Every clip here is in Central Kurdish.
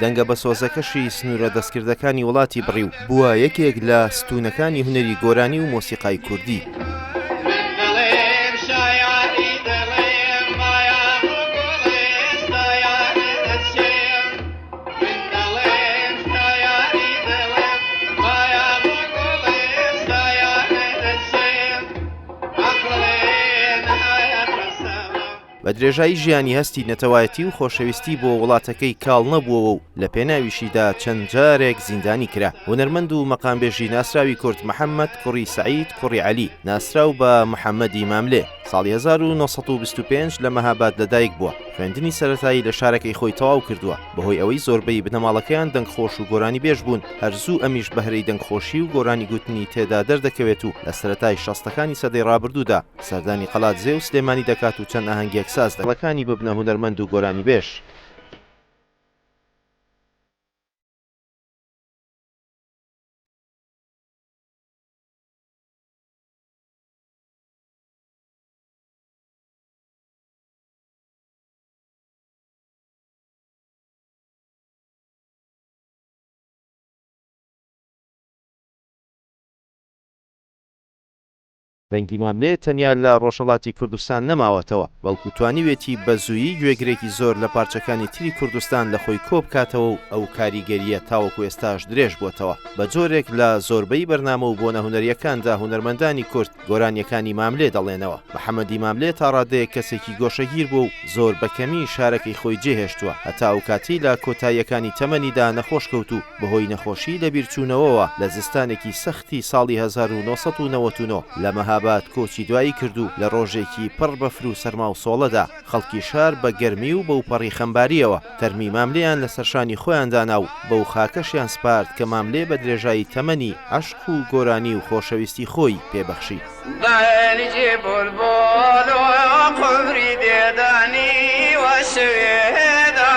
دەنگە بە سۆزەکەشی سنوورە دەستکردەکانی وڵاتی بڕی و بووە یەکێک لە ستوونەکانی هونەری گۆرانی و مۆسیقای کوردی. بە درێژایی ژیانی هەستی نەتەوایەتی و خۆشەویستی بۆ وڵاتەکەی کاڵ نەبووەوە و لە پێناویشیدا چەند جارێک زیندانی کرا. هونەرمەند و مەقامبێژی ناسراوی کورد محەممەد کوڕی سەعید کوڕی عەلی ناسراو بە محەممەدی ماملێ ساڵی 1925 لە مەهاباد لەدایک بووە. خوێندنی سەرەتایی لە شارەکەی خۆی تەواو کردووە بەهۆی ئەوەی زۆربەی بنەماڵەکەیان دەنگخۆش و گۆرانی بێژ بوون. هەرزوو ئەمیش بەهرەی دەنگخۆشی و گۆرانی گوتنی تێدا دەردەکەوێت و لە سەرەتای شەستەکانی سەدەی ڕابردوودا سەردانی قەڵات زێ و سلێمانی دەکات و چەند ئاهەنگێک ساز دەکڵەکانی ببنە هونەرمەند و گۆرانی بێژ. دەنگی ماملێ تەنیا لە ڕۆژهەڵاتی کوردستان نەماوەتەوە بەڵکو توانیوێتی بە زوویی گوێگرێکی زۆر لە پارچەکانی تری کوردستان لە خۆی کۆبکاتەوە و ئەو کاریگەریە تاوەکو ئێستاش درێژ بووەتەوە. بە جۆرێک لە زۆربەی بەرنامە و بۆنە هونەریەکاندا هونەرمەندانی کورد گۆرانیەکانی ماملێ دەڵێنەوە. محەممەدی ماملێ تا ڕادەیە کەسێکی گۆشەگیر بوو و زۆر بەکەمی شارەکەی خۆی جێهێشتووە هەتا ئەو کاتی لە کۆتاییەکانی تەمەنیدا نەخۆش کەوت و بەهۆی نەخۆشی لە بیرچوونەوەوە لە زستانێکی سەختی ساڵی 1999 لە مەهاباد کۆچی دوایی کردو لە ڕۆژێکی پڕ بەفر و سەرما و سۆڵەدا خەڵکی شار بە گەرمی و بەو پەڕی خەمباریەوە تەرمی ماملێیان لە سەرشانی خۆیاندانا و بەو خاکەشیان سپارد کە ماملێ بە درێژایی تەمەنی عەشق و گۆرانی و خۆشەویستی خۆی پێبەخشی. وشويدا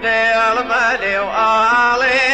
بيل مالي وعلي